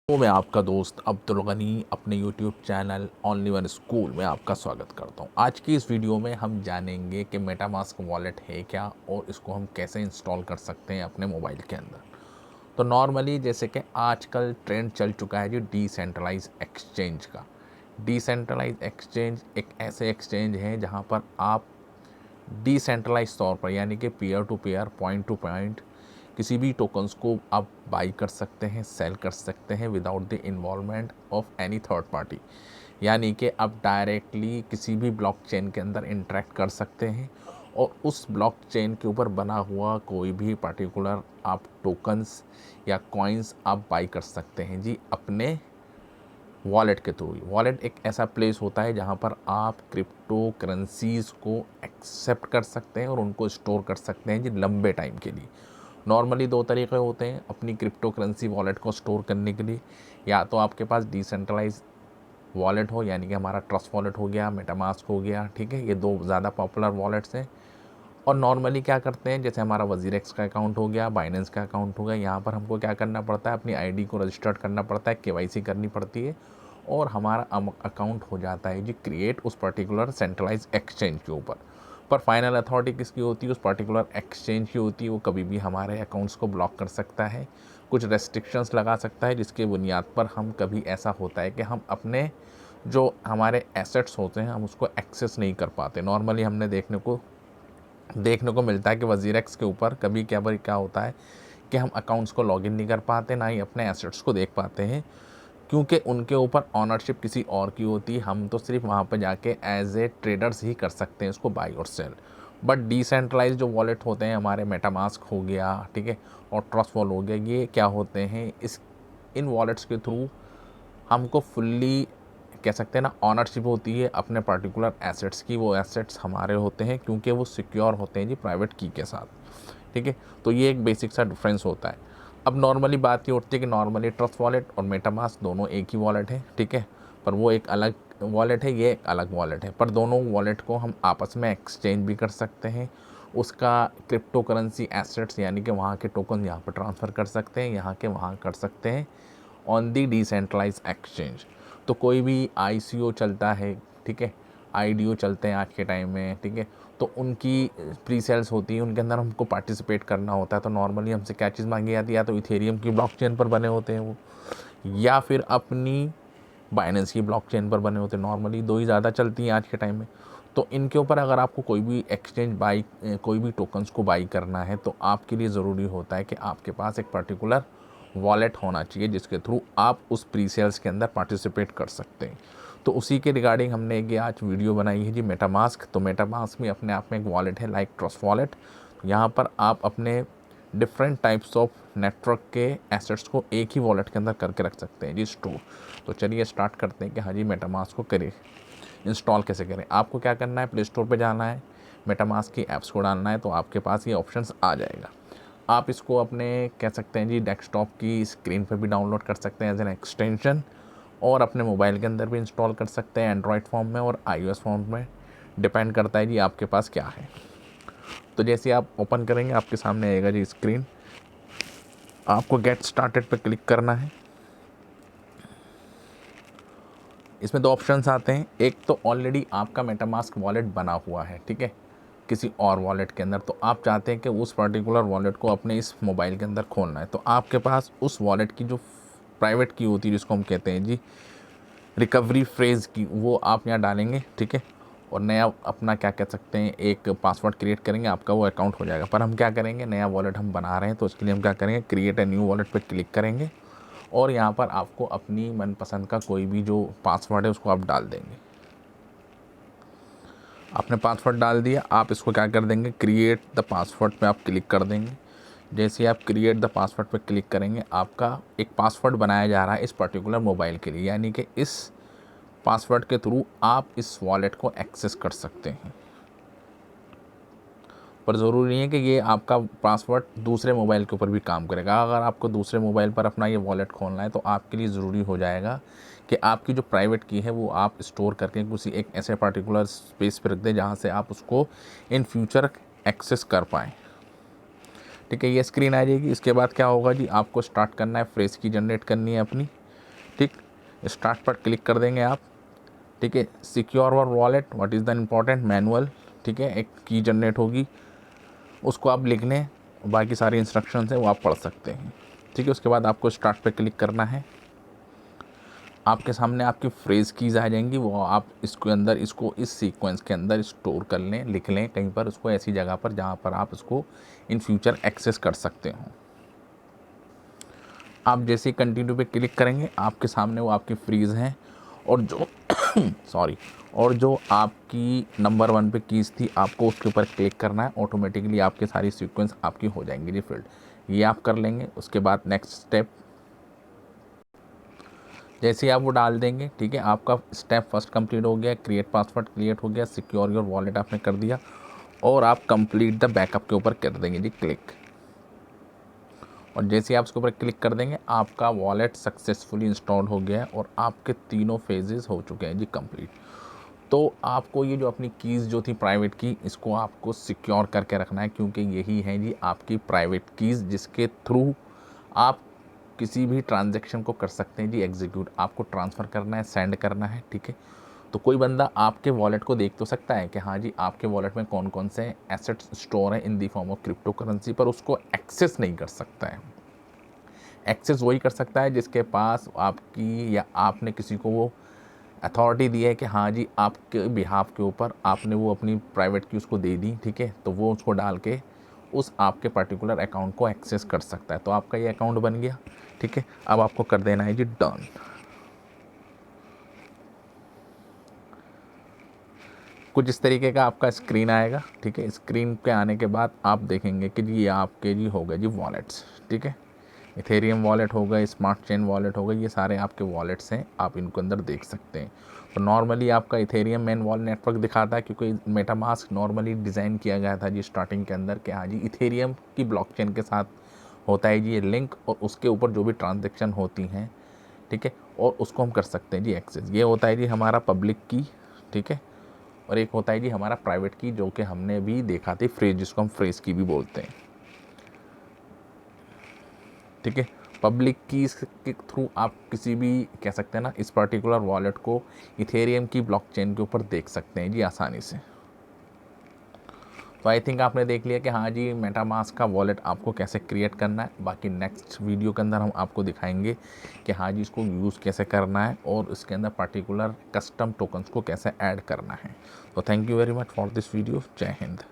तो मैं आपका दोस्त अब्दुल गनी अपने YouTube channel only one school में आपका स्वागत करता हूं। आज की इस वीडियो में हम जानेंगे कि मेटामास्क वॉलेट है क्या और इसको हम कैसे इंस्टॉल कर सकते हैं अपने मोबाइल के अंदर। तो नॉर्मली जैसे कि आजकल ट्रेंड चल चुका है जी डिसेंट्रलाइज एक्सचेंज का। डिसेंट्रलाइज एक्सचेंज एक ऐसे एक्सचेंज है जहां पर आप डिसेंट्रलाइज तौर पर यानी कि peer to peer, point to point किसी भी टोकन्स को आप बाई कर सकते हैं, सेल कर सकते हैं without the involvement of any third party. यानी कि आप डायरेक्टली किसी भी ब्लॉकचेन के अंदर इंटरेक्ट कर सकते हैं और उस ब्लॉकचेन के ऊपर बना हुआ कोई भी पर्टिकुलर आप टोकन्स या कॉइन्स आप बाई कर सकते हैं जी अपने वॉलेट के थ्रू। वॉलेट एक ऐसा प्लेस होता है जहाँ पर आप क्रिप्टो करेंसीज़ को एक्सेप्ट कर सकते हैं और उनको स्टोर कर सकते हैं जी लंबे टाइम के लिए। नॉर्मली दो तरीके होते हैं अपनी क्रिप्टो करेंसी वॉलेट को स्टोर करने के लिए। या तो आपके पास डिसेंट्रलाइज वॉलेट हो यानी कि हमारा ट्रस्ट वॉलेट हो गया, मेटामास्क हो गया, ठीक है, ये दो ज़्यादा पॉपुलर वॉलेट्स हैं। और नॉर्मली क्या करते हैं, जैसे हमारा वजीरेक्स का अकाउंट हो गया, बाइनेंस का अकाउंट हो गया, यहाँ पर हमको क्या करना पड़ता है, अपनी आईडी को रजिस्टर्ड करना पड़ता है, केवाईसी करनी पड़ती है और हमारा अकाउंट हो जाता है जी क्रिएट उस पर्टिकुलर सेंट्रलाइज एक्सचेंज के ऊपर। पर फाइनल अथॉरिटी किसकी होती है, उस पर्टिकुलर एक्सचेंज की होती है। वो कभी भी हमारे अकाउंट्स को ब्लॉक कर सकता है, कुछ रेस्ट्रिक्शंस लगा सकता है, जिसके बुनियाद पर हम कभी ऐसा होता है कि हम अपने जो हमारे एसेट्स होते हैं हम उसको एक्सेस नहीं कर पाते। नॉर्मली हमने देखने को मिलता है कि वजीरेक्स के ऊपर कभी क्या होता है कि हम अकाउंट्स को लॉगिन नहीं कर पाते, ना ही अपने एसेट्स को देख पाते हैं, क्योंकि उनके ऊपर ऑनरशिप किसी और की होती है। हम तो सिर्फ वहाँ पर जाके एज ए ट्रेडर्स ही कर सकते हैं उसको बाई और सेल। बट डिसेंट्रलाइज जो वॉलेट होते हैं हमारे, मेटामास्क हो गया, ठीक है, और ट्रस्ट वॉल हो गया, ये क्या होते हैं, इन वॉलेट्स के थ्रू हमको फुल्ली कह सकते हैं ना ऑनरशिप होती है अपने पर्टिकुलर एसेट्स की। वो एसेट्स हमारे होते हैं क्योंकि वो सिक्योर होते हैं जी प्राइवेट की के साथ, ठीक है। तो ये एक बेसिक सा डिफरेंस होता है। अब नॉर्मली बात ये उठती है कि नॉर्मली ट्रस्ट वॉलेट और मेटामास्क दोनों एक ही वॉलेट है, ठीक है, पर वो एक अलग वॉलेट है, ये एक अलग वॉलेट है। पर दोनों वॉलेट को हम आपस में एक्सचेंज भी कर सकते हैं। उसका क्रिप्टो करेंसी एसेट्स यानी कि वहाँ के टोकन यहाँ पर ट्रांसफ़र कर सकते हैं, यहाँ के वहाँ कर सकते हैं ऑन दी डिसेंट्रलाइज एक्सचेंज। तो कोई भी आईसीओ चलता है, ठीक है, आईडीओ चलते हैं आज के टाइम में, ठीक है, तो उनकी प्री सेल्स होती है, उनके अंदर हमको पार्टिसिपेट करना होता है। तो नॉर्मली हमसे क्या चीज़ मांगी जाती है, या तो इथेरियम की ब्लॉकचेन पर बने होते हैं वो, या फिर अपनी बाइनेंस की ब्लॉकचेन पर बने होते हैं। नॉर्मली दो ही ज़्यादा चलती हैं आज के टाइम में। तो इनके ऊपर अगर आपको कोई भी एक्सचेंज बाई, कोई भी टोकन्स को बाई करना है तो आपके लिए ज़रूरी होता है कि आपके पास एक पर्टिकुलर वॉलेट होना चाहिए जिसके थ्रू आप उस प्री सेल्स के अंदर पार्टिसिपेट कर सकते हैं। तो उसी के रिगार्डिंग हमने ये आज वीडियो बनाई है जी मेटामास्क। तो मेटामास्क भी अपने आप में एक वॉलेट है लाइक ट्रस्ट वॉलेट। यहाँ पर आप अपने डिफरेंट टाइप्स ऑफ नेटवर्क के एसेट्स को एक ही वॉलेट के अंदर करके रख सकते हैं जी स्टोर। तो चलिए स्टार्ट करते हैं कि हाँ जी मेटामास्क को करें इंस्टॉल कैसे करें। आपको क्या करना है, प्ले स्टोर पे जाना है, मेटामास्क की ऐप्स को डालना है, तो आपके पास ये ऑप्शंस आ जाएगा। आप इसको अपने कह सकते हैं जी डेस्कटॉप की स्क्रीन पे भी डाउनलोड कर सकते हैं एज एन एक्सटेंशन, और अपने मोबाइल के अंदर भी इंस्टॉल कर सकते हैं एंड्रॉयड फॉर्म में और iOS फॉर्म में, डिपेंड करता है जी आपके पास क्या है। तो जैसे आप ओपन करेंगे आपके सामने आएगा जी स्क्रीन, आपको गेट स्टार्टेड पे क्लिक करना है। इसमें दो ऑप्शंस आते हैं, एक तो ऑलरेडी आपका मेटामास्क वॉलेट बना हुआ है, ठीक है, किसी और वॉलेट के अंदर, तो आप चाहते हैं कि उस पर्टिकुलर वॉलेट को अपने इस मोबाइल के अंदर खोलना है। तो आपके पास उस वॉलेट की जो प्राइवेट की होती है जिसको हम कहते हैं जी रिकवरी फ्रेज़ की, वो आप यहाँ डालेंगे, ठीक है, और नया अपना क्या कह सकते हैं एक पासवर्ड क्रिएट करेंगे, आपका वो अकाउंट हो जाएगा। पर हम क्या करेंगे, नया वॉलेट हम बना रहे हैं तो उसके लिए हम क्या करेंगे, क्रिएट ए न्यू वॉलेट पर क्लिक करेंगे और यहाँ पर आपको अपनी मनपसंद का कोई भी जो पासवर्ड है उसको आप डाल देंगे। आपने पासवर्ड डाल दिया, आप इसको क्या कर देंगे, क्रिएट द पासवर्ड पे आप क्लिक कर देंगे। जैसे आप क्रिएट द पासवर्ड पे क्लिक करेंगे, आपका एक पासवर्ड बनाया जा रहा है इस पर्टिकुलर मोबाइल के लिए, यानी कि इस पासवर्ड के थ्रू आप इस वॉलेट को एक्सेस कर सकते हैं। पर ज़रूरी नहीं है कि ये आपका पासवर्ड दूसरे मोबाइल के ऊपर भी काम करेगा। अगर आपको दूसरे मोबाइल पर अपना ये वॉलेट खोलना है तो आपके लिए ज़रूरी हो जाएगा कि आपकी जो प्राइवेट की है वो आप स्टोर करके किसी एक ऐसे पर्टिकुलर स्पेस पर रख दें जहाँ से आप उसको इन फ्यूचर एक्सेस कर पाएँ, ठीक है। ये स्क्रीन आ जाएगी। इसके बाद क्या होगा जी, आपको स्टार्ट करना है, फ्रेज़ की जनरेट करनी है अपनी, ठीक, स्टार्ट पर क्लिक कर देंगे आप। ठीक है, secure your wallet, what is the important manual. ठीक है, एक की जनरेट होगी, उसको आप लिख लें, बाकी सारी इंस्ट्रक्शंस हैं वो आप पढ़ सकते हैं। ठीक है, उसके बाद आपको स्टार्ट पे क्लिक करना है। आपके सामने आपकी फ्रेज़ कीज़ आ जाएंगी, वो आप इसके अंदर इसको इस सीक्वेंस के अंदर स्टोर कर लें, लिख लें कहीं पर उसको, ऐसी जगह पर जहाँ पर आप इसको इन फ्यूचर एक्सेस कर सकते हो। आप जैसे ही कंटिन्यू पे क्लिक करेंगे, आपके सामने वो आपकी फ्रीज़ हैं, और जो सॉरी, और जो आपकी नंबर 1 पे कीज़ थी, आपको उसके ऊपर क्लिक करना है, ऑटोमेटिकली आपके सारी सीक्वेंस आपकी हो जाएंगी जी फिल्ड। ये आप कर लेंगे। उसके बाद नेक्स्ट स्टेप, जैसे ही आप वो डाल देंगे, ठीक है, आपका स्टेप फर्स्ट कंप्लीट हो गया, क्रिएट पासवर्ड क्रिएट हो गया, सिक्योर योर वॉलेट आपने कर दिया, और आप कंप्लीट द बैकअप के ऊपर कर देंगे जी क्लिक। और जैसे ही आप उसके ऊपर क्लिक कर देंगे, आपका वॉलेट सक्सेसफुली इंस्टॉल हो गया है और आपके तीनों फेजेस हो चुके हैं जी कंप्लीट। तो आपको ये जो अपनी कीज़ जो थी प्राइवेट की, इसको आपको सिक्योर करके रखना है, क्योंकि यही है जी आपकी प्राइवेट कीज़, जिसके थ्रू आप किसी भी ट्रांजैक्शन को कर सकते हैं जी एग्जीक्यूट। आपको ट्रांसफ़र करना है, सेंड करना है, ठीक है। तो कोई बंदा आपके वॉलेट को देख तो सकता है कि हाँ जी आपके वॉलेट में कौन कौन से एसेट्स स्टोर हैं in the form of crypto currency, पर उसको एक्सेस नहीं कर सकता है। एक्सेस वही कर सकता है जिसके पास आपकी, या आपने किसी को वो अथॉरिटी दी है कि हाँ जी आपके बिहाफ के ऊपर आपने वो अपनी प्राइवेट की उसको दे दी, ठीक है, तो वो उसको डाल के उस आपके पर्टिकुलर अकाउंट को एक्सेस कर सकता है। तो आपका ये अकाउंट बन गया, ठीक है। अब आपको कर देना है जी डन। कुछ इस तरीके का आपका स्क्रीन आएगा, ठीक है। स्क्रीन पे आने के बाद आप देखेंगे कि जी ये आपके जी हो गए जी वॉलेट्स, ठीक है। इथेरियम वॉलेट हो गए, स्मार्ट चेन वॉलेट हो गए, ये सारे आपके वॉलेट्स हैं, आप इनको अंदर देख सकते हैं। तो नॉर्मली आपका इथेरियम मेन वॉल नेटवर्क दिखाता है, क्योंकि मेटामास्क नॉर्मली डिज़ाइन किया गया था जी स्टार्टिंग के अंदर कि हाँ जी इथेरियम की ब्लॉकचेन के साथ होता है जी ये लिंक, और उसके ऊपर जो भी ट्रांजेक्शन होती हैं, ठीक है, और उसको हम कर सकते हैं जी एक्सेस। ये होता है जी हमारा पब्लिक की, ठीक है, और एक होता है जी हमारा प्राइवेट की, जो कि हमने भी देखा थी फ्रेज, जिसको हम फ्रेज की भी बोलते हैं, ठीक है। पब्लिक कीज के थ्रू आप किसी भी कह सकते हैं ना इस पर्टिकुलर वॉलेट को इथेरियम की ब्लॉकचेन के ऊपर देख सकते हैं जी आसानी से। तो आई थिंक आपने देख लिया कि हाँ जी मेटामास्क का वॉलेट आपको कैसे क्रिएट करना है। बाकी नेक्स्ट वीडियो के अंदर हम आपको दिखाएंगे कि हाँ जी इसको यूज़ कैसे करना है और इसके अंदर पर्टिकुलर कस्टम टोकन्स को कैसे ऐड करना है। तो thank you very much for this video. जय हिंद।